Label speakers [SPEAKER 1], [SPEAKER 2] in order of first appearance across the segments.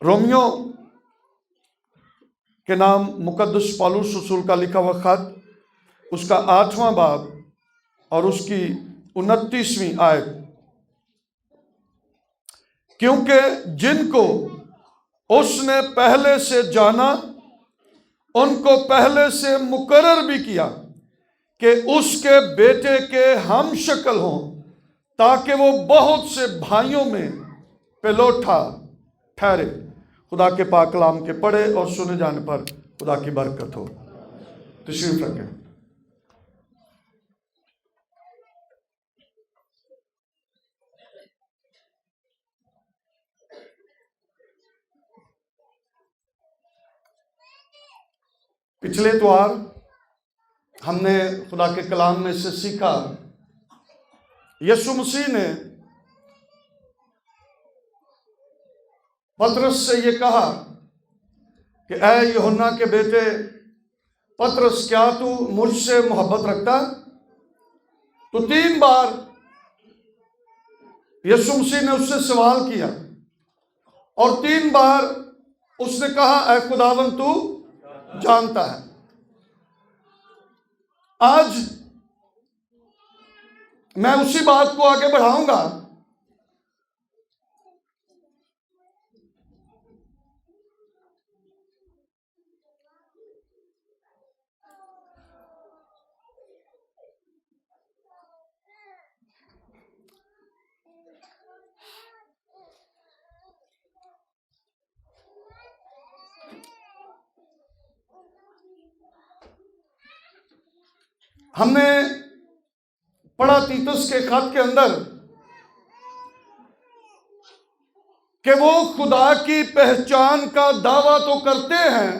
[SPEAKER 1] Romeo کے نام مقدس پالوس رسول کا لکھا ہوا خط، اس کا 8واں باب اور اس کی 29ویں آیت، کیونکہ جن کو اس نے پہلے سے جانا ان کو پہلے سے مقرر بھی کیا کہ اس کے بیٹے کے ہم شکل ہوں، تاکہ وہ بہت سے بھائیوں میں پلوٹھا ٹھہرے۔ خدا کے پاک کلام کے پڑھے اور سنے جانے پر خدا کی برکت ہو۔ تشریف رکھیں۔ پچھلے اتوار ہم نے خدا کے کلام میں سے سیکھا، یسوع مسیح نے پطرس سے یہ کہا کہ اے یوحنا کے بیٹے پطرس، کیا تو مجھ سے محبت رکھتا؟ تو 3 بار یسوع مسیح نے اس سے سوال کیا اور 3 بار اس نے کہا اے خداوند تو جانتا ہے۔ آج میں اسی بات کو آگے بڑھاؤں گا۔ ہم نے پڑھا تیتس کے خط کے اندر کہ وہ خدا کی پہچان کا دعویٰ تو کرتے ہیں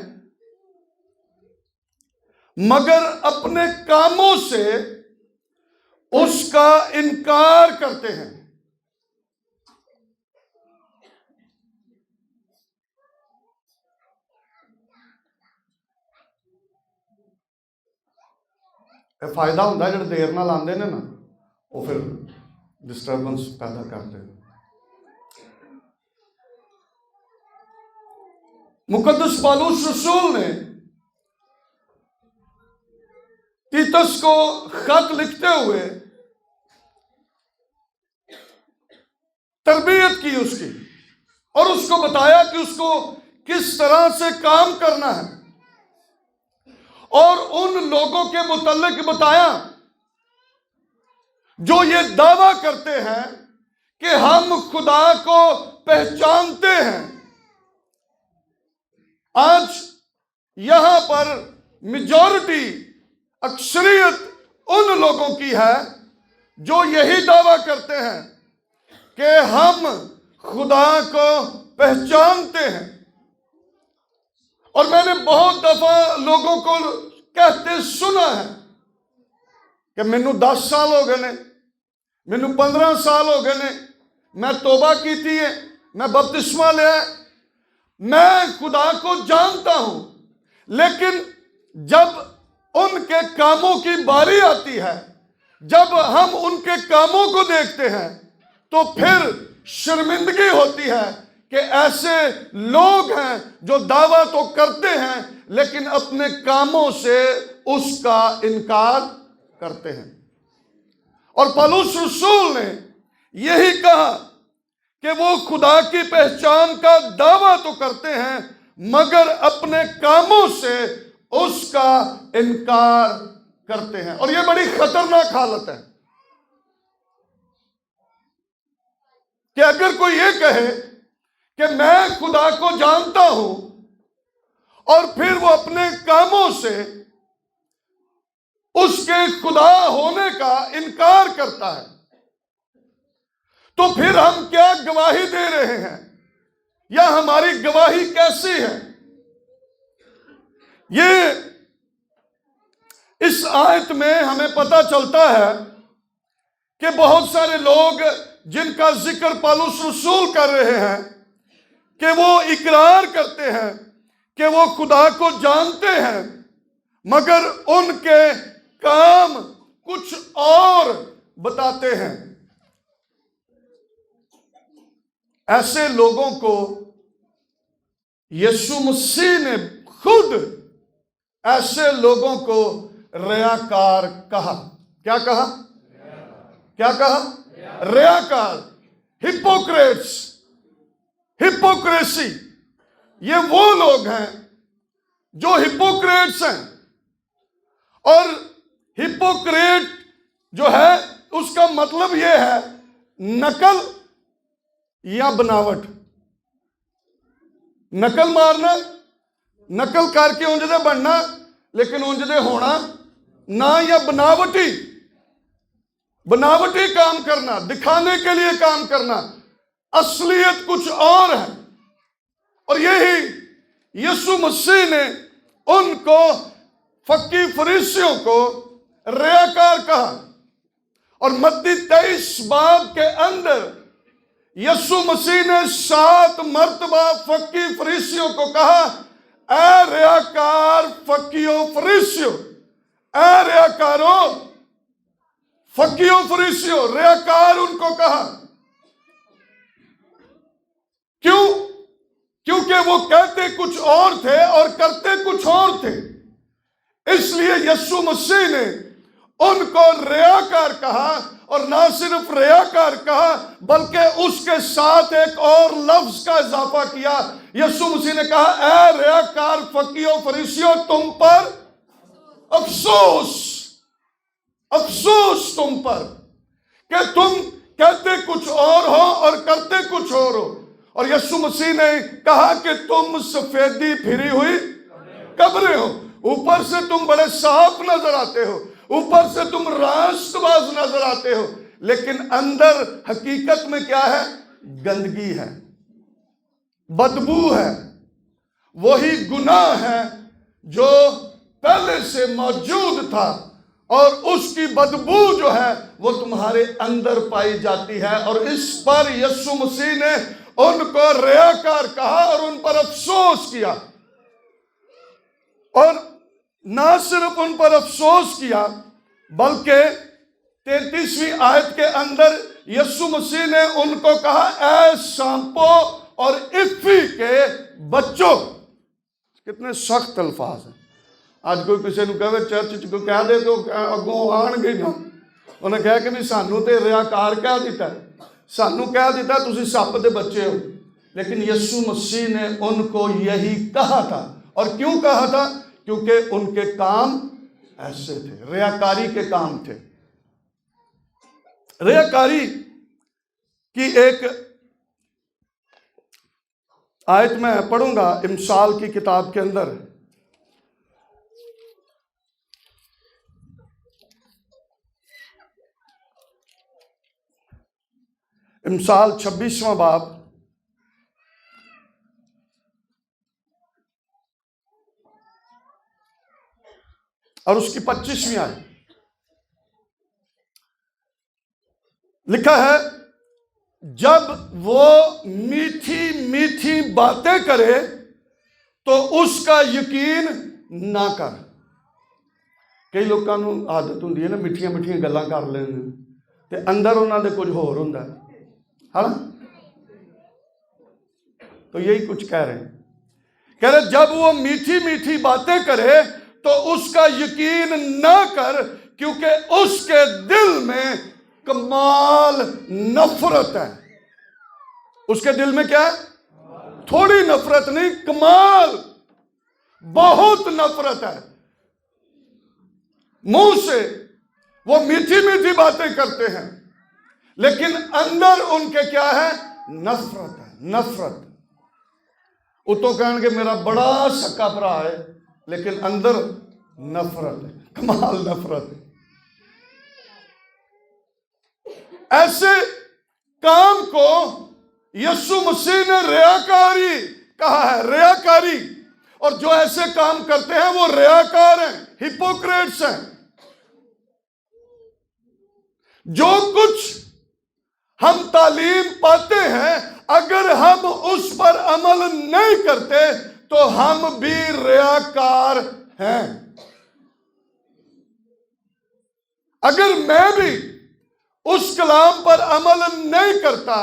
[SPEAKER 1] مگر اپنے کاموں سے اس کا انکار کرتے ہیں۔ فائدہ ہوتا ہے جب دیر نال آندے نے نا، وہ پھر ڈسٹربنس پیدا کرتے ہیں۔ مقدس پالوس رسول نے تیتس کو خط لکھتے ہوئے تربیت کی اس کی، اور اس کو بتایا کہ اس کو کس طرح سے کام کرنا ہے، اور ان لوگوں کے متعلق بتایا جو یہ دعویٰ کرتے ہیں کہ ہم خدا کو پہچانتے ہیں۔ آج یہاں پر میجورٹی، اکثریت ان لوگوں کی ہے جو یہی دعویٰ کرتے ہیں کہ ہم خدا کو پہچانتے ہیں۔ اور میں نے بہت دفعہ لوگوں کو کہتے سنا ہے کہ مینوں 10 سال ہو گئے نے، مینوں 15 سال ہو گئے نے، میں توبہ کیتی ہے، میں بپتسمہ لیا ہے، میں خدا کو جانتا ہوں، لیکن جب ان کے کاموں کی باری آتی ہے، جب ہم ان کے کاموں کو دیکھتے ہیں تو پھر شرمندگی ہوتی ہے کہ ایسے لوگ ہیں جو دعویٰ تو کرتے ہیں لیکن اپنے کاموں سے اس کا انکار کرتے ہیں۔ اور پالوس رسول نے یہی کہا کہ وہ خدا کی پہچان کا دعویٰ تو کرتے ہیں مگر اپنے کاموں سے اس کا انکار کرتے ہیں، اور یہ بڑی خطرناک حالت ہے کہ اگر کوئی یہ کہے کہ میں خدا کو جانتا ہوں اور پھر وہ اپنے کاموں سے اس کے خدا ہونے کا انکار کرتا ہے، تو پھر ہم کیا گواہی دے رہے ہیں، یا ہماری گواہی کیسی ہے؟ یہ اس آیت میں ہمیں پتہ چلتا ہے کہ بہت سارے لوگ جن کا ذکر پالوس رسول کر رہے ہیں کہ وہ اقرار کرتے ہیں کہ وہ خدا کو جانتے ہیں مگر ان کے کام کچھ اور بتاتے ہیں۔ ایسے لوگوں کو یسوع مسیح نے خود ایسے لوگوں کو ریاکار کہا. کیا کہا؟ کیا کہا؟ ریاکار، ہپوکریٹس، ہپوکریسی. یہ وہ لوگ ہیں جو ہپوکریٹس ہیں. اور ہپوکریٹ جو ہے اس کا مطلب یہ ہے نقل یا بناوٹ. نقل مارنا، نقل کر کے اونجدے بننا لیکن اونجدے ہونا نہ، یا بناوٹی کام کرنا، دکھانے کے لیے کام کرنا، اصلیت کچھ اور ہے. اور یہی یسوع مسیح نے ان کو، فقی فریسیوں کو ریاکار کہا. اور متی 23 باب کے اندر یسوع مسیح نے 7 مرتبہ فقی فریسیوں کو کہا، اے ریاکار فقیوں فریسیوں، اے ریاکاروں فقیوں فریسیوں. ریاکار ان کو کہا. کیوں؟ کیونکہ وہ کہتے کچھ اور تھے اور کرتے کچھ اور تھے. اس لیے یسوع مسیح نے ان کو ریاکار کہا. اور نہ صرف ریاکار کہا بلکہ اس کے ساتھ ایک اور لفظ کا اضافہ کیا. یسوع مسیح نے کہا، اے ریاکار فقیوں فریسیوں، تم پر افسوس، افسوس تم پر کہ تم کہتے کچھ اور ہو اور کرتے کچھ اور ہو. اور یسوع مسیح نے کہا کہ تم سفیدی پھری ہوئی قبریں ہو. اوپر سے تم بڑے صاف نظر آتے ہو، اوپر سے تم راست باز نظر آتے ہو، لیکن اندر حقیقت میں کیا ہے؟ گندگی ہے، بدبو ہے، وہی گناہ ہے جو پہلے سے موجود تھا. اور اس کی بدبو جو ہے وہ تمہارے اندر پائی جاتی ہے. اور اس پر یسوع مسیح نے ان کو ریاکار کہا اور ان پر افسوس کیا. اور نہ صرف ان پر افسوس کیا بلکہ 33ویں آیت کے اندر یسوع مسیح نے ان کو کہا، اے سانپو اور افی کے بچوں. کتنے سخت الفاظ ہیں. آج کوئی کسی نے کہے چرچ کو کہہ دے تو اگوں آن گے نا. انہیں کہا کہ بھی سانو تے ریاکار کہہ دیتا ہے، سانو کہہ دیتا ہے تسی سپ دے بچے ہو. لیکن یسوع مسیح نے ان کو یہی کہا تھا. اور کیوں کہا تھا؟ کیونکہ ان کے کام ایسے تھے، ریاکاری کے کام تھے. ریاکاری کی ایک آیت میں پڑھوں گا امثال کی کتاب کے اندر. امثال 26واں باب اور اس کی 25ویں آیت. لکھا ہے، جب وہ میٹھی میٹھی باتیں کرے تو اس کا یقین نہ کر. کئی لوگوں کو عادت ہوندی ہے نا میٹھیاں میٹھیاں گلاں کر لینے تے اندر انہاں دے کچھ ہور ہوندا ہے نا. تو یہی کچھ کہہ رہے ہیں. کہہ رہے جب وہ میٹھی میٹھی باتیں کرے تو اس کا یقین نہ کر، کیونکہ اس کے دل میں کمال نفرت ہے. اس کے دل میں کیا ہے؟ تھوڑی نفرت نہیں، کمال، بہت نفرت ہے. منہ سے وہ میٹھی میٹھی باتیں کرتے ہیں لیکن اندر ان کے کیا ہے؟ نفرت ہے، نفرت. اتوں کہن کہ میرا بڑا سکا بھرا ہے لیکن اندر نفرت ہے، کمال نفرت ہے. ایسے کام کو یسوع مسیح نے ریاکاری کہا ہے، ریاکاری. اور جو ایسے کام کرتے ہیں وہ ریاکار ہیں، ہپوکریٹس ہیں. جو کچھ ہم تعلیم پاتے ہیں اگر ہم اس پر عمل نہیں کرتے تو ہم بھی ریاکار ہیں. اگر میں بھی اس کلام پر عمل نہیں کرتا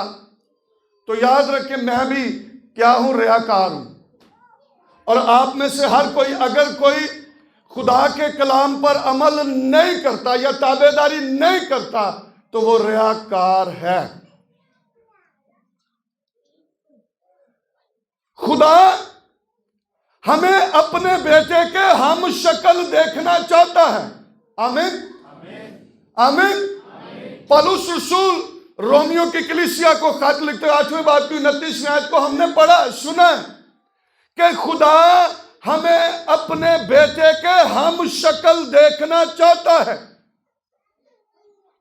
[SPEAKER 1] تو یاد رکھیں میں بھی کیا ہوں؟ ریاکار ہوں. اور آپ میں سے ہر کوئی اگر کوئی خدا کے کلام پر عمل نہیں کرتا یا تابعداری نہیں کرتا تو وہ ریاکار ہے۔ خدا ہمیں اپنے بیٹے کے ہم شکل دیکھنا چاہتا ہے۔ آمین آمین۔ پالوس رسول رومیو کی کلیسیا کو خط لکھتے 8ویں باب کی 29ویں آیت کو ہم نے پڑھا سنا کہ خدا ہمیں اپنے بیٹے کے ہم شکل دیکھنا چاہتا ہے۔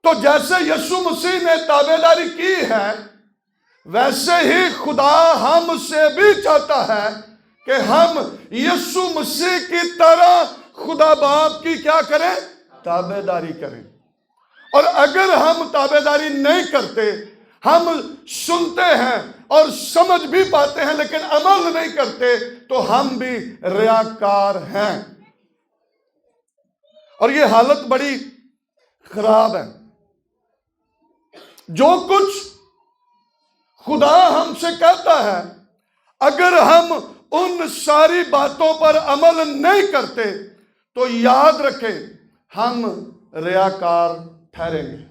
[SPEAKER 1] تو جیسے یسوع مسیح نے تابعداری کی ہے ویسے ہی خدا ہم سے بھی چاہتا ہے کہ ہم یسوع مسیح کی طرح خدا باپ کی کیا کریں؟ تابعداری کریں۔ اور اگر ہم تابعداری نہیں کرتے، ہم سنتے ہیں اور سمجھ بھی پاتے ہیں لیکن عمل نہیں کرتے تو ہم بھی ریاکار ہیں۔ اور یہ حالت بڑی خراب ہے۔ جو کچھ خدا ہم سے کہتا ہے اگر ہم ان ساری باتوں پر عمل نہیں کرتے تو یاد رکھیں ہم ریاکار ٹھہریں گے۔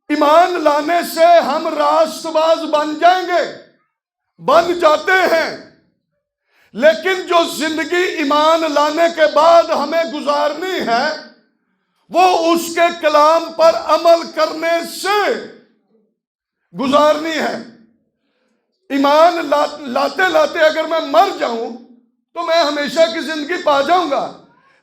[SPEAKER 1] ایمان لانے سے ہم راست باز بن جائیں گے، بن جاتے ہیں، لیکن جو زندگی ایمان لانے کے بعد ہمیں گزارنی ہے وہ اس کے کلام پر عمل کرنے سے گزارنی ہے۔ ایمان لاتے لاتے اگر میں مر جاؤں تو میں ہمیشہ کی زندگی پا جاؤں گا،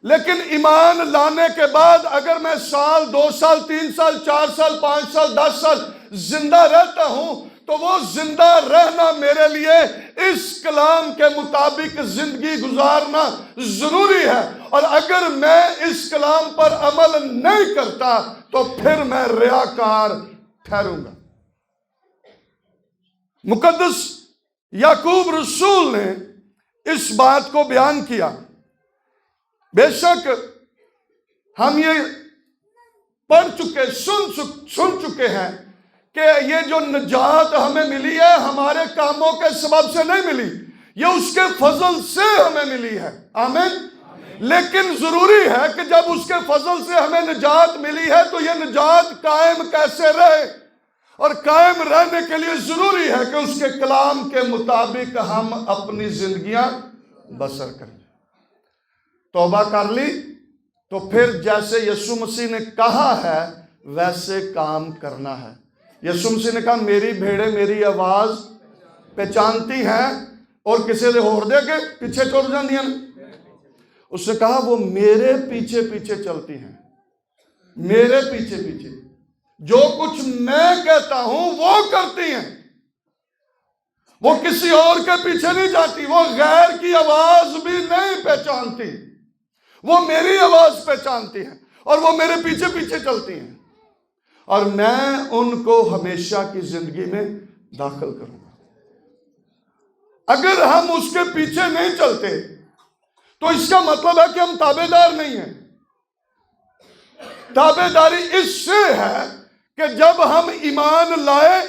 [SPEAKER 1] لیکن ایمان لانے کے بعد اگر میں سال 2 سال 3 سال 4 سال 5 سال 10 سال زندہ رہتا ہوں تو وہ زندہ رہنا میرے لیے اس کلام کے مطابق زندگی گزارنا ضروری ہے۔ اور اگر میں اس کلام پر عمل نہیں کرتا تو پھر میں ریاکار ٹھہروں گا۔ مقدس یعقوب رسول نے اس بات کو بیان کیا۔ بے شک ہم یہ پڑھ چکے سن چکے ہیں کہ یہ جو نجات ہمیں ملی ہے ہمارے کاموں کے سبب سے نہیں ملی، یہ اس کے فضل سے ہمیں ملی ہے۔ آمین۔ لیکن ضروری ہے کہ جب اس کے فضل سے ہمیں نجات ملی ہے تو یہ نجات قائم کیسے رہے، اور قائم رہنے کے لیے ضروری ہے کہ اس کے کلام کے مطابق ہم اپنی زندگیاں بسر کریں۔ توبہ کر لی تو پھر جیسے یسوع مسیح نے کہا ہے ویسے کام کرنا ہے۔ یسوع مسیح نے کہا میری بھیڑیں میری آواز پہچانتی ہیں اور کسی دے ہور دے کے پیچھے ٹر جاندیاں۔ اس نے کہا وہ میرے پیچھے پیچھے چلتی ہیں، میرے پیچھے پیچھے جو کچھ میں کہتا ہوں وہ کرتی ہیں، وہ کسی اور کے پیچھے نہیں جاتی، وہ غیر کی آواز بھی نہیں پہچانتی، وہ میری آواز پہچانتی ہیں اور وہ میرے پیچھے پیچھے چلتی ہیں، اور میں ان کو ہمیشہ کی زندگی میں داخل کروں گا۔ اگر ہم اس کے پیچھے نہیں چلتے تو اس کا مطلب ہے کہ ہم تابعدار نہیں ہیں۔ تابعداری اس سے ہے کہ جب ہم ایمان لائے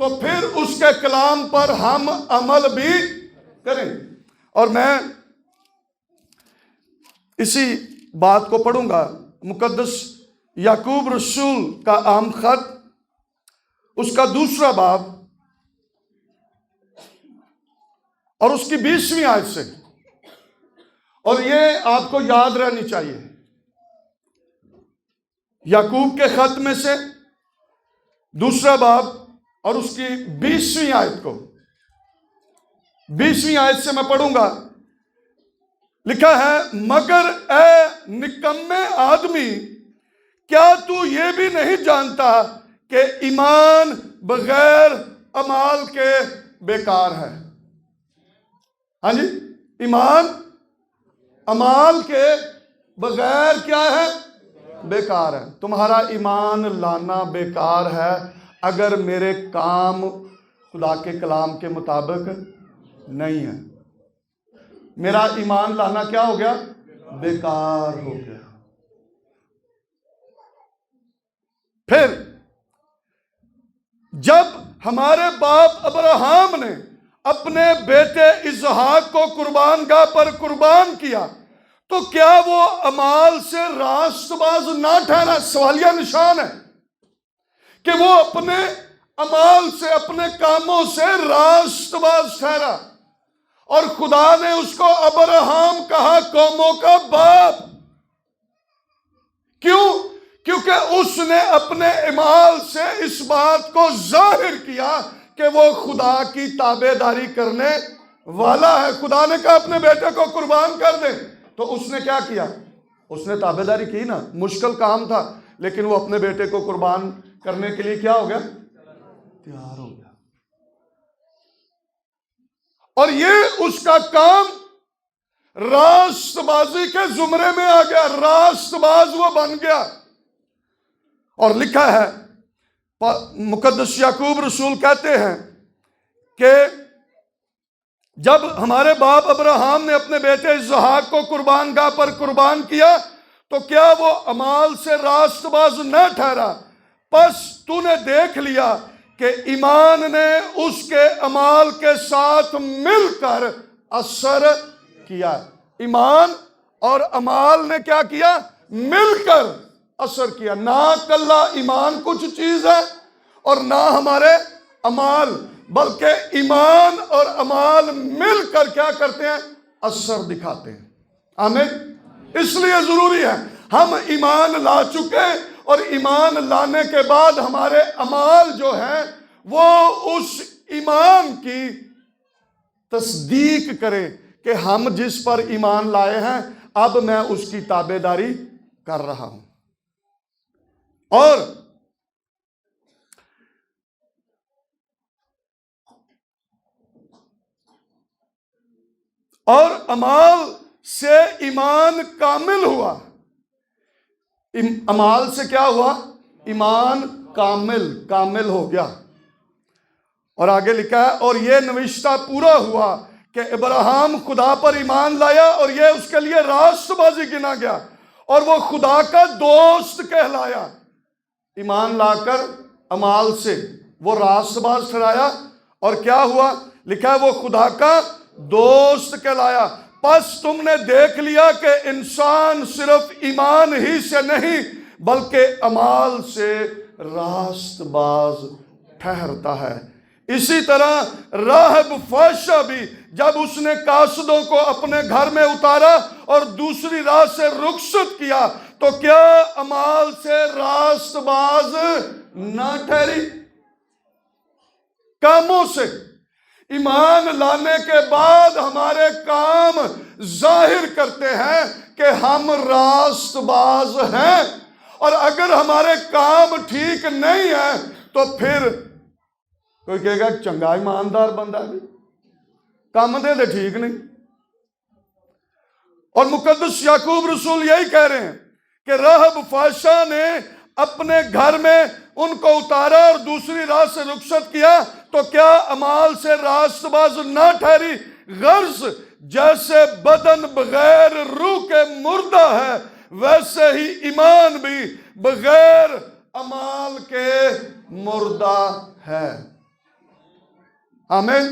[SPEAKER 1] تو پھر اس کے کلام پر ہم عمل بھی کریں۔ اور میں اسی بات کو پڑھوں گا، مقدس یعقوب رسول کا عام خط اس کا 2 باب اور اس کی 20ویں آیت سے، اور یہ آپ کو یاد رہنی چاہیے۔ یعقوب کے خط میں سے 2 باب اور اس کی 20ویں آیت کو، 20ویں آیت سے میں پڑھوں گا۔ لکھا ہے مگر اے نکمے آدمی کیا تو یہ بھی نہیں جانتا کہ ایمان بغیر اعمال کے بیکار ہے۔ ہاں جی، ایمان اعمال کے بغیر کیا ہے؟ بیکار ہے۔ تمہارا ایمان لانا بیکار ہے اگر میرے کام خدا کے کلام کے مطابق نہیں ہے۔ میرا ایمان لانا کیا ہو گیا؟ بیکار ہو گیا۔ پھر جب ہمارے باپ ابراہم نے اپنے بیٹے اسحاق کو قربان گاہ پر قربان کیا تو کیا وہ اعمال سے راست باز نہ ٹھہرا؟ سوالیہ نشان ہے کہ وہ اپنے اعمال سے، اپنے کاموں سے راست باز ٹھہرا، اور خدا نے اس کو ابراہم کہا قوموں کا باپ۔ کیوں؟ کیونکہ اس نے اپنے اعمال سے اس بات کو ظاہر کیا کہ وہ خدا کی تابع داری کرنے والا ہے۔ خدا نے کہا اپنے بیٹے کو قربان کر دے، تو اس نے کیا کیا؟ اس نے تابع داری کی نا، مشکل کام تھا، لیکن وہ اپنے بیٹے کو قربان کرنے کے لیے کیا ہو گیا؟ تیار ہو گیا۔ اور یہ اس کا کام راست بازی کے زمرے میں آ گیا، راست باز وہ بن گیا۔ اور لکھا ہے، مقدس یعقوب رسول کہتے ہیں کہ جب ہمارے باپ ابراہم نے اپنے بیٹے اسحاق کو قربان گاہ پر قربان کیا تو کیا وہ اعمال سے راست باز نہ ٹھہرا؟ پس تو نے دیکھ لیا کہ ایمان نے اس کے اعمال کے ساتھ مل کر اثر کیا۔ ایمان اور اعمال نے کیا کیا؟ مل کر اثر کیا۔ نہ کلا ایمان کچھ چیز ہے اور نہ ہمارے اعمال، بلکہ ایمان اور اعمال مل کر کیا کرتے ہیں؟ اثر دکھاتے ہیں۔ آمین۔ اس لیے ضروری ہے، ہم ایمان لا چکے اور ایمان لانے کے بعد ہمارے اعمال جو ہیں وہ اس ایمان کی تصدیق کریں کہ ہم جس پر ایمان لائے ہیں اب میں اس کی تابع داری کر رہا ہوں۔ اور اعمال سے ایمان کامل ہوا۔ اعمال سے کیا ہوا؟ ایمان کامل ہو گیا۔ اور آگے لکھا ہے، اور یہ نوشتہ پورا ہوا کہ ابراہیم خدا پر ایمان لایا اور یہ اس کے لیے راست بازی گنا گیا اور وہ خدا کا دوست کہلایا۔ ایمان لا کر اعمال سے وہ راست باز ٹھہرایا، اور کیا ہوا؟ لکھا ہے وہ خدا کا دوست کہلایا۔ پس تم نے دیکھ لیا کہ انسان صرف ایمان ہی سے نہیں بلکہ اعمال سے راست باز ٹھہرتا ہے۔ اسی طرح راہب فاشا بھی جب اس نے قاصدوں کو اپنے گھر میں اتارا اور دوسری راہ سے رخصت کیا تو کیا اعمال سے راست باز نہ ٹھہری؟ کاموں سے۔ ایمان لانے کے بعد ہمارے کام ظاہر کرتے ہیں کہ ہم راست باز ہیں، اور اگر ہمارے کام ٹھیک نہیں ہے تو پھر کوئی کہے گا چنگا ایماندار بندہ بھی کام دے ٹھیک نہیں۔ اور مقدس یعقوب رسول یہی کہہ رہے ہیں کہ راہب فاشا نے اپنے گھر میں ان کو اتارا اور دوسری راہ سے رخصت کیا تو کیا اعمال سے راست باز نہ ٹھہری؟ غرض جیسے بدن بغیر روح کے مردہ ہے ویسے ہی ایمان بھی بغیر اعمال کے مردہ ہے۔ آمین۔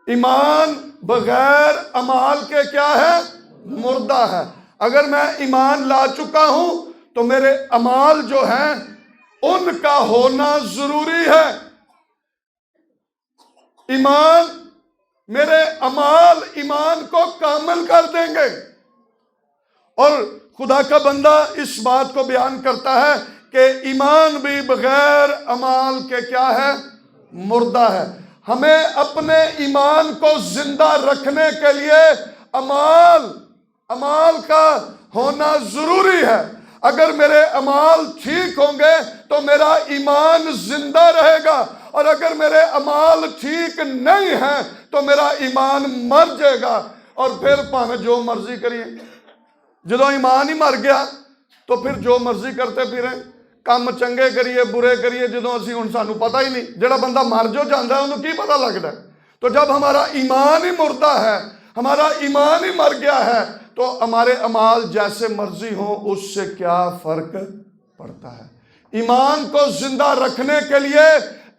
[SPEAKER 1] ایمان بغیر اعمال کے کیا ہے؟ مردہ ہے۔ اگر میں ایمان لا چکا ہوں تو میرے اعمال جو ہیں ان کا ہونا ضروری ہے۔ ایمان، میرے اعمال ایمان کو کامل کر دیں گے۔ اور خدا کا بندہ اس بات کو بیان کرتا ہے کہ ایمان بھی بغیر اعمال کے کیا ہے؟ مردہ ہے۔ ہمیں اپنے ایمان کو زندہ رکھنے کے لیے اعمال کا ہونا ضروری ہے۔ اگر میرے اعمال ٹھیک ہوں گے تو میرا ایمان زندہ رہے گا، اور اگر میرے اعمال ٹھیک نہیں ہیں تو میرا ایمان مر جائے گا، اور پھر پاویں جو مرضی کریے۔ جدو ایمان ہی مر گیا تو پھر جو مرضی کرتے پھریں، کام چنگے کریے برے کریے، جدو اسی ہن سانو پتہ ہی نہیں۔ جڑا بندہ مر جو جاندا ہے انہوں کی پتہ لگتا ہے؟ تو جب ہمارا ایمان ہی مردہ ہے، ہمارا ایمان ہی مر گیا ہے، تو ہمارے اعمال جیسے مرضی ہوں اس سے کیا فرق پڑتا ہے؟ ایمان کو زندہ رکھنے کے لیے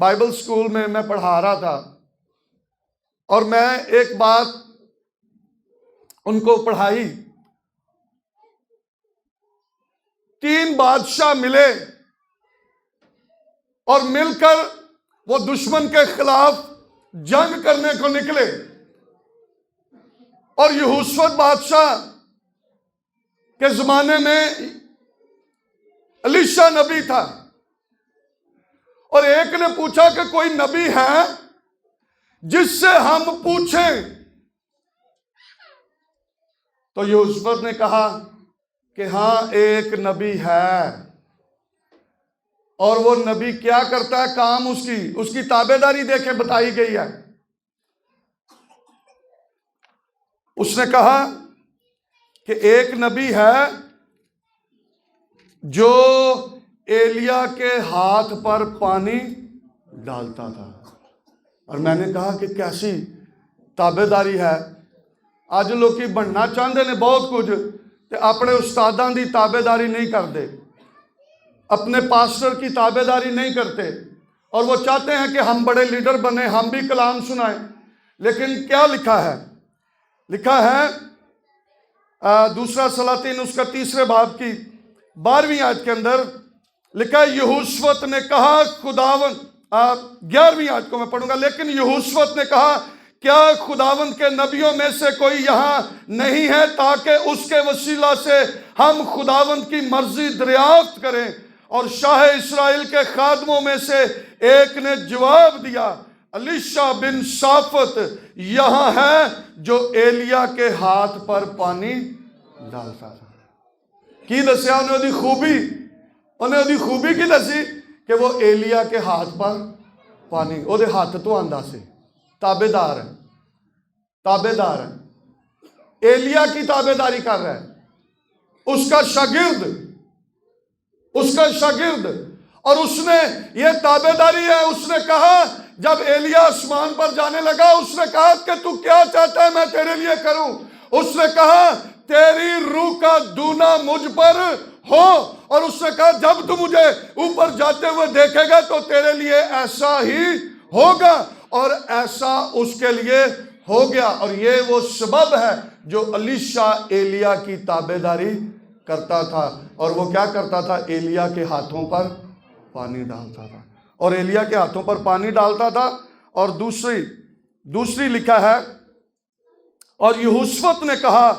[SPEAKER 1] بائبل سکول میں پڑھا رہا تھا، اور میں ایک بات ان کو پڑھائی. 3 بادشاہ ملے اور مل کر وہ دشمن کے خلاف جنگ کرنے کو نکلے، اور یہوشافت بادشاہ کے زمانے میں الیشا نبی تھا، اور ایک نے پوچھا کہ کوئی نبی ہے جس سے ہم پوچھیں؟ تو یہوشافت نے کہا کہ ہاں ایک نبی ہے، اور وہ نبی کیا کرتا ہے؟ کام اس کی تابع داری دیکھیں بتائی گئی ہے. اس نے کہا کہ ایک نبی ہے جو ایلیا کے ہاتھ پر پانی ڈالتا تھا. اور میں نے کہا کہ کیسی تابع داری ہے. اج لوگ بننا چاہتے ہیں بہت کچھ، تے اپنے استاداں دی تابع داری نہیں کرتے، اپنے پاسٹر کی تابع داری نہیں کرتے، اور وہ چاہتے ہیں کہ ہم بڑے لیڈر بنے، ہم بھی کلام سنائیں. لیکن کیا لکھا ہے؟ لکھا ہے دوسرا سلاطین اس کا 3 باب کی 12ویں آیت کے اندر لکھا ہے، یہوشافت نے کہا خداوند، 11ویں آیت کو میں پڑھوں گا. لیکن یہوشافت نے کہا کیا خداوند کے نبیوں میں سے کوئی یہاں نہیں ہے تاکہ اس کے وسیلہ سے ہم خداوند کی مرضی دریافت کریں؟ اور شاہ اسرائیل کے خادموں میں سے ایک نے جواب دیا، الیشا بن شافت یہاں ہے جو ایلیا کے ہاتھ پر پانی ڈالتا تھا. کی دسیا انہیں دی خوبی؟ انہیں دی خوبی کی دسی کہ وہ ایلیا کے ہاتھ پر پانی، وہ دے ہاتھ تو آندہ سے تابع دار ہے، تابع دار ہے، ایلیا کی تابع داری کر رہا ہے، اس کا شاگرد، اس کا شاگرد. اور اس نے یہ تابع داری ہے. اس نے کہا جب ایلیا آسمان پر جانے لگا، اس نے کہا کہ تو کیا چاہتا ہے میں تیرے لیے کروں؟ اس نے کہا تیری روح کا دونا مجھ پر ہو. اور اس نے کہا جب تو مجھے اوپر جاتے ہوئے دیکھے گا تو تیرے لیے ایسا ہی ہوگا. اور ایسا اس کے لیے ہو گیا. اور یہ وہ سبب ہے جو الیشا ایلیا کی تابع داری کرتا تھا. اور وہ کیا کرتا تھا؟ ایلیا کے ہاتھوں پر پانی ڈالتا تھا، اور ایلیا کے ہاتھوں پر پانی ڈالتا تھا. اور دوسری لکھا ہے، اور یہوشافت نے کہا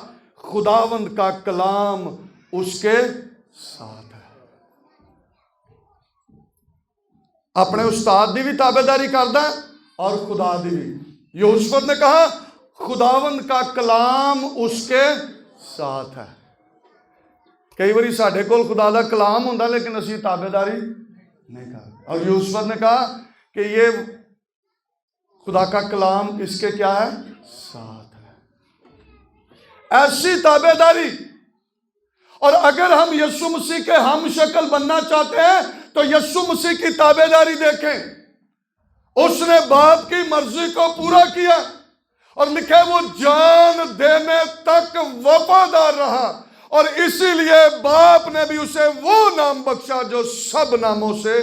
[SPEAKER 1] خداوند کا کلام اس کے ساتھ ہے. اپنے استاد دی بھی تابع داری کردا ہے اور خدا دی بھی. یہوشافت نے کہا خداوند کا کلام اس کے ساتھ ہے. کئی باری ساڈے کول خدا دا کلام ہوندا لیکن اسی تابع داری نہیں کرتے. اور یہوشافت نے کہا کہ یہ خدا کا کلام اس کے کیا ہے؟ ساتھ ہے. ایسی تابع داری. اور اگر ہم یسوع مسیح کے ہم شکل بننا چاہتے ہیں تو یسوع مسیح کی تابع داری دیکھیں. اس نے باپ کی مرضی کو پورا کیا، اور لکھے وہ جان دینے تک وفادار رہا، اور اسی لیے باپ نے بھی اسے وہ نام بخشا جو سب ناموں سے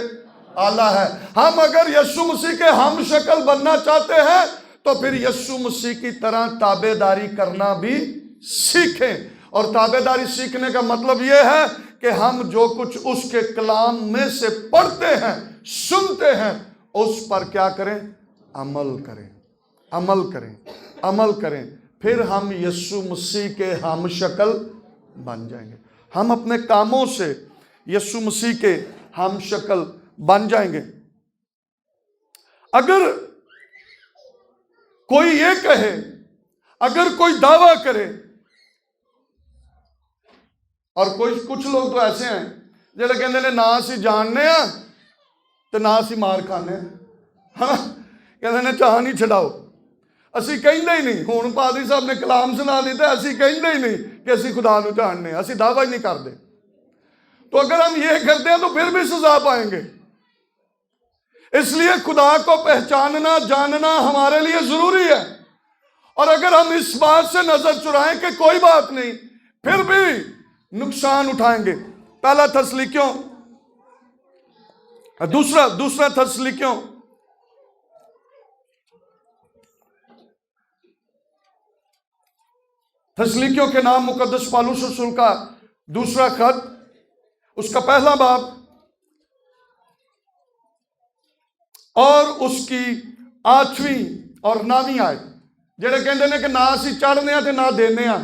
[SPEAKER 1] اعلیٰ ہے. ہم اگر یسوع مسیح کے ہم شکل بننا چاہتے ہیں تو پھر یسوع مسیح کی طرح تابع داری کرنا بھی سیکھیں. اور تابع داری سیکھنے کا مطلب یہ ہے کہ ہم جو کچھ اس کے کلام میں سے پڑھتے ہیں، سنتے ہیں، اس پر کیا کریں؟ عمل کریں، عمل کریں، عمل کریں. پھر ہم یسوع مسیح کے ہم شکل بن جائیں گے. ہم اپنے کاموں سے یسوع مسیح کے ہم شکل بن جائیں گے. اگر کوئی یہ کہے، اگر کوئی دعویٰ کرے، اور کچھ لوگ تو ایسے ہیں جڑے کہندے نے نہ اسی جاننے ہاں تے نہ اسی مار کھانے ہاں، کہندے نے چاہ نہیں چھڈاؤ. اسی کہندے ہی نہیں. ہن پادری صاحب نے کلام سنا دیتا، اسی کہندے ہی نہیں کہ اسی خدا نو جاننے، اسی دعویٰ ہی نہیں کرتے. تو اگر ہم یہ کرتے ہیں تو پھر بھی سزا پائیں گے. اس لیے خدا کو پہچاننا، جاننا ہمارے لیے ضروری ہے. اور اگر ہم اس بات سے نظر چرائیں کہ کوئی بات نہیں، پھر بھی نقصان اٹھائیں گے. پہلا تسلیکیوں، دوسرا تسلیکیوں تسلیکیوں کے نام مقدس پالوس رسول کا دوسرا خط، اس کا پہلا باب اور اس کی 8ویں اور 9ویں آیت، جڑے کہندے نے کہ نہ اسی چڑھنے ہیں تے نہ دینے ہیں،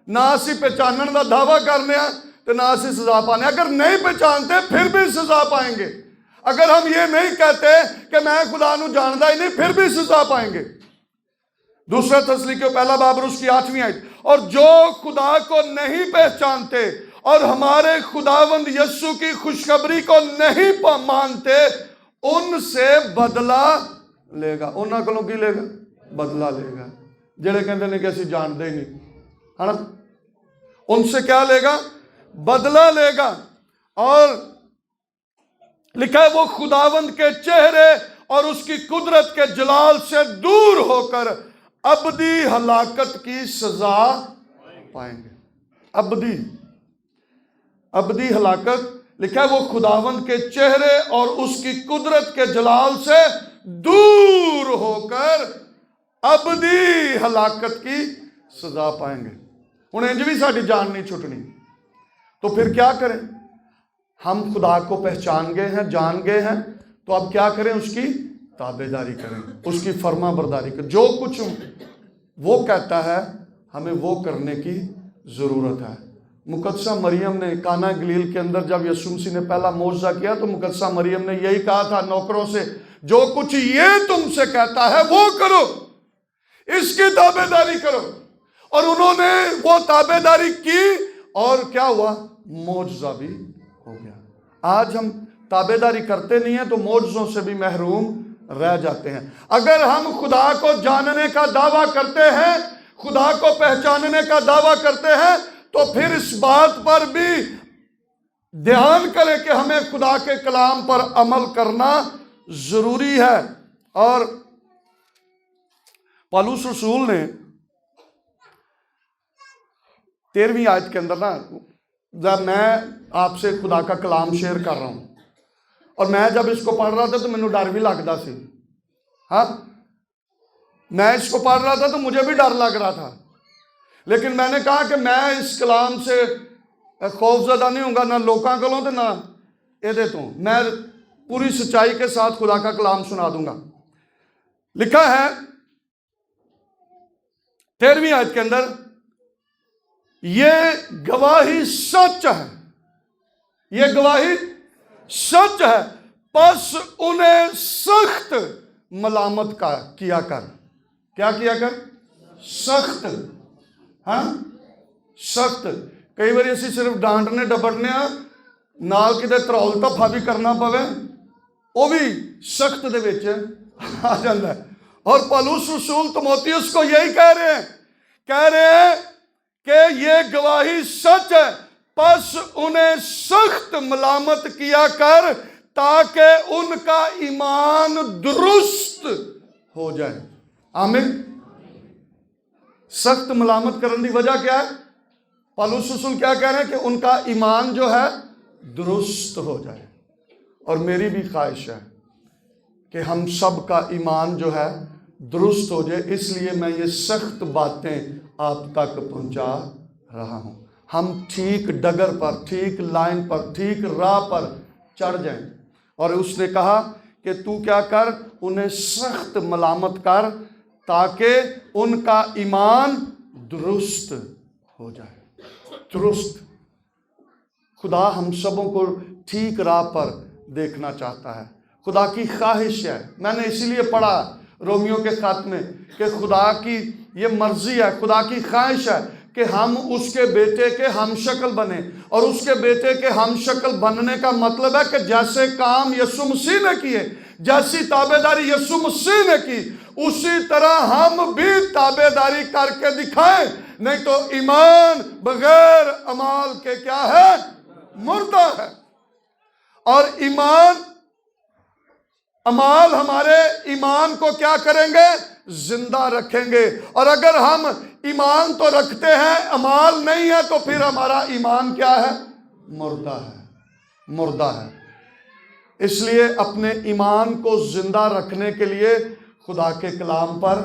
[SPEAKER 1] نہ اسی پہچانن دا دعویٰ کرنے ہیں تے نہ اسی سزا پانے، اگر نہیں پہچانتے پھر بھی سزا پائیں گے۔ اگر ہم یہ نہیں کہتے کہ میں خدا نو جاندا ہی نہیں، پھر بھی سزا پائیں گے۔ دوسرا تسلیکیوں پہلا باب اور اس کی 8ویں آیت، اور جو خدا کو نہیں پہچانتے اور ہمارے خداوند یسوع کی خوشخبری کو نہیں مانتے، ان سے بدلہ لے گا۔ انہاں کولوں کی لے گا؟ بدلہ لے گا۔ جڑے کہندے نے کہ اسی جانتے ہی نہیں، ہے نا، ان سے کیا لے گا؟ بدلہ لے گا۔ اور لکھا ہے وہ خداوند کے چہرے اور اس کی قدرت کے جلال سے دور ہو کر ابدی ہلاکت کی سزا پائیں گے۔ ابدی ہلاکت، لکھا ہے وہ خداوند کے چہرے اور اس کی قدرت کے جلال سے دور ہو کر ابدی ہلاکت کی سزا پائیں گے۔ ہن انج بھی ساری جان نہیں چھٹنی، تو پھر کیا کریں؟ ہم خدا کو پہچان گئے ہیں، جان گئے ہیں، تو اب کیا کریں؟ اس کی تابع داری کریں، اس کی فرما برداری کریں۔ جو کچھ وہ کہتا ہے ہمیں وہ کرنے کی ضرورت ہے۔ مقدسہ مریم نے کانا گلیل کے اندر جب یسوع مسیح نے پہلا معجزہ کیا تو مقدسہ مریم نے یہی کہا تھا نوکروں سے، جو کچھ یہ تم سے کہتا ہے وہ کرو، اس کی تابع داری کرو۔ اور انہوں نے وہ تابع داری کی اور کیا ہوا؟ معجزہ بھی ہو گیا۔ آج ہم تابع داری کرتے نہیں ہیں تو معجزوں سے بھی محروم رہ جاتے ہیں۔ اگر ہم خدا کو جاننے کا دعویٰ کرتے ہیں، خدا کو پہچاننے کا دعویٰ کرتے ہیں، تو پھر اس بات پر بھی دھیان کریں کہ ہمیں خدا کے کلام پر عمل کرنا ضروری ہے۔ اور پالوس رسول نے 13ویں آیت کے اندر نا، جب میں آپ سے خدا کا کلام شیئر کر رہا ہوں اور میں جب اس کو پڑھ رہا تھا تو مجھے ڈر بھی لگتا سی، ہاں میں اس کو پڑھ رہا تھا تو مجھے بھی ڈر لگ رہا تھا، لیکن میں نے کہا کہ میں اس کلام سے خوف زدہ نہیں ہوں گا، نہ لوکاں کولوں تے نہ ایدے تو، میں پوری سچائی کے ساتھ خدا کا کلام سنا دوں گا۔ لکھا ہے 13ویں آیت کے اندر، یہ گواہی سچ ہے، یہ گواہی سچ ہے، پس انہیں سخت ملامت کیا کر۔ کیا کیا کر؟ سخت، ہاں سخت۔ کئی بار اسی صرف ڈانٹنے ڈبڑنے نال کدے ترول تفا بھی کرنا پوے، وہ بھی سخت دے وچ آ جاندہ ہے۔ اور پالوس رسول تیموتھیوس کو یہی کہہ رہے ہیں کہ یہ گواہی سچ ہے، پس انہیں سخت ملامت کیا کر تاکہ ان کا ایمان درست ہو جائے۔ آمین۔ سخت ملامت کرنے کی وجہ کیا ہے؟ پالوس رسول کیا کہہ رہے ہیں کہ ان کا ایمان جو ہے درست ہو جائے۔ اور میری بھی خواہش ہے کہ ہم سب کا ایمان جو ہے درست ہو جائے، اس لیے میں یہ سخت باتیں آپ تک پہنچا رہا ہوں۔ ہم ٹھیک ڈگر پر، ٹھیک لائن پر، ٹھیک راہ پر چڑھ جائیں۔ اور اس نے کہا کہ تو کیا کر؟ انہیں سخت ملامت کر تاکہ ان کا ایمان درست ہو جائے۔ درست۔ خدا ہم سبوں کو ٹھیک راہ پر دیکھنا چاہتا ہے، خدا کی خواہش ہے۔ میں نے اسی لیے پڑھا رومیو کے خط میں کہ خدا کی یہ مرضی ہے، خدا کی خواہش ہے کہ ہم اس کے بیٹے کے ہم شکل بنیں۔ اور اس کے بیٹے کے ہم شکل بننے کا مطلب ہے کہ جیسے کام یسوع مسیح نے کیے، جیسی تابع داری یسوع مسیح نے کی، اسی طرح ہم بھی تابع داری کر کے دکھائیں۔ نہیں تو ایمان بغیر اعمال کے کیا ہے؟ مردہ ہے۔ اور اعمال ہمارے ایمان کو کیا کریں گے؟ زندہ رکھیں گے۔ اور اگر ہم ایمان تو رکھتے ہیں، اعمال نہیں ہے، تو پھر ہمارا ایمان کیا ہے؟ مردہ ہے، مردہ ہے۔ اس لیے اپنے ایمان کو زندہ رکھنے کے لیے خدا کے کلام پر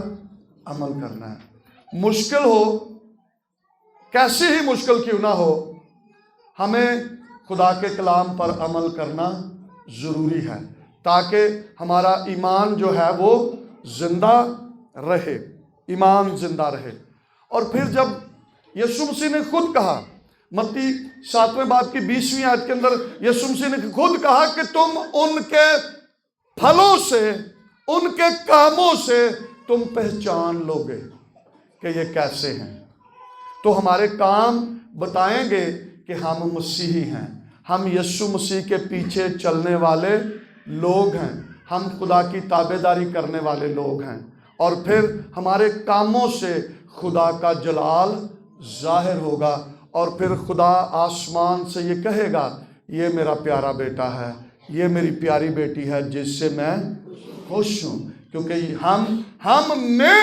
[SPEAKER 1] عمل کرنا ہے. مشکل ہو، کیسی ہی مشکل کیوں نہ ہو، ہمیں خدا کے کلام پر عمل کرنا ضروری ہے تاکہ ہمارا ایمان جو ہے وہ زندہ رہے، ایمان زندہ رہے. اور پھر جب یسوع مسیح نے خود کہا، متی 7ویں باب کی 20ویں آیت کے اندر یسوع مسیح نے خود کہا کہ تم ان کے پھلوں سے، ان کے کاموں سے تم پہچان لو گے کہ یہ کیسے ہیں. تو ہمارے کام بتائیں گے کہ ہم مسیحی ہیں، ہم یسوع مسیح کے پیچھے چلنے والے لوگ ہیں، ہم خدا کی تابعداری کرنے والے لوگ ہیں. اور پھر ہمارے کاموں سے خدا کا جلال ظاہر ہوگا، اور پھر خدا آسمان سے یہ کہے گا، یہ میرا پیارا بیٹا ہے، یہ میری پیاری بیٹی ہے جس سے میں خوش ہوں. کیونکہ ہم نے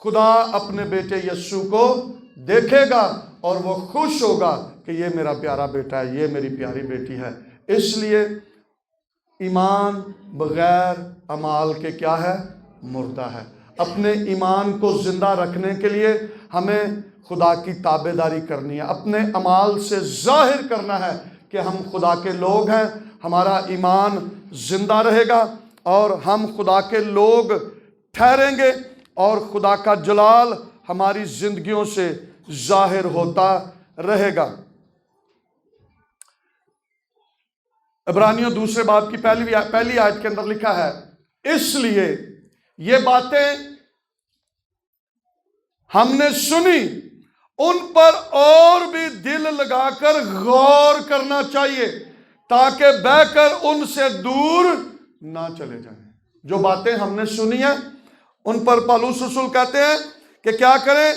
[SPEAKER 1] خدا اپنے بیٹے یسوع کو دیکھے گا اور وہ خوش ہوگا کہ یہ میرا پیارا بیٹا ہے، یہ میری پیاری بیٹی ہے. اس لیے ایمان بغیر اعمال کے کیا ہے؟ مردہ ہے. اپنے ایمان کو زندہ رکھنے کے لیے ہمیں خدا کی تابعداری کرنی ہے، اپنے اعمال سے ظاہر کرنا ہے کہ ہم خدا کے لوگ ہیں. ہمارا ایمان زندہ رہے گا اور ہم خدا کے لوگ ٹھہریں گے، اور خدا کا جلال ہماری زندگیوں سے ظاہر ہوتا رہے گا. عبرانیوں 2 باب کی پہلی آیت کے اندر لکھا ہے، اس لیے یہ باتیں ہم نے سنی، ان پر اور بھی دل لگا کر غور کرنا چاہیے تاکہ بہ کر ان سے دور نہ چلے جائیں. جو باتیں ہم نے سنی ہیں ان پر پالوس رسول کہتے ہیں کہ کیا کریں؟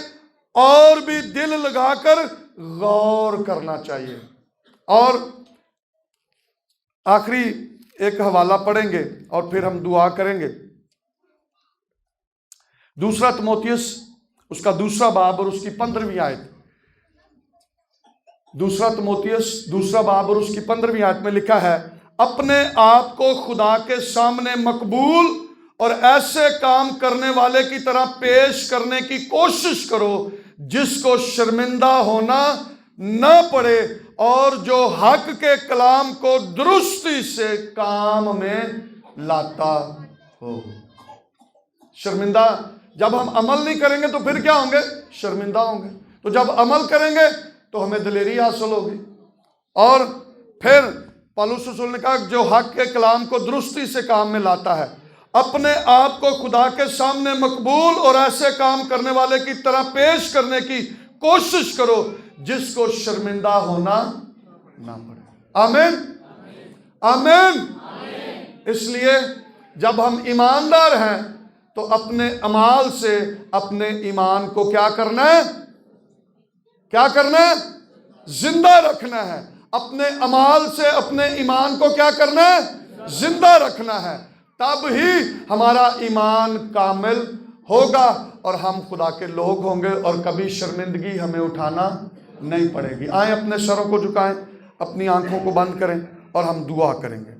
[SPEAKER 1] اور بھی دل لگا کر غور کرنا چاہیے. اور آخری ایک حوالہ پڑھیں گے اور پھر ہم دعا کریں گے. 2 تیموتھیوس اس کا 2 باب اور اس کی 15ویں آیت. 2 تیموتھیوس 2 باب اور اس کی 15ویں آیت میں لکھا ہے، اپنے آپ کو خدا کے سامنے مقبول اور ایسے کام کرنے والے کی طرح پیش کرنے کی کوشش کرو جس کو شرمندہ ہونا نہ پڑے، اور جو حق کے کلام کو درستی سے کام میں لاتا ہو. شرمندہ، جب ہم عمل نہیں کریں گے تو پھر کیا ہوں گے؟ شرمندہ ہوں گے. تو جب عمل کریں گے تو ہمیں دلیری حاصل ہوگی. اور پھر پالوس رسول نے کہا جو حق کے کلام کو درستی سے کام میں لاتا ہے، اپنے آپ کو خدا کے سامنے مقبول اور ایسے کام کرنے والے کی طرح پیش کرنے کی کوشش کرو جس کو شرمندہ ہونا نہ پڑے. آمین آمین. اس لیے جب ہم ایماندار ہیں تو اپنے اعمال سے اپنے ایمان کو کیا کرنا ہے؟ کیا کرنا ہے؟ زندہ رکھنا ہے. اپنے اعمال سے اپنے ایمان کو کیا کرنا ہے؟ زندہ رکھنا ہے. تب ہی ہمارا ایمان کامل ہوگا اور ہم خدا کے لوگ ہوں گے اور کبھی شرمندگی ہمیں اٹھانا نہیں پڑے گی. آئیں اپنے سروں کو جھکائیں، اپنی آنکھوں کو بند کریں اور ہم دعا کریں گے.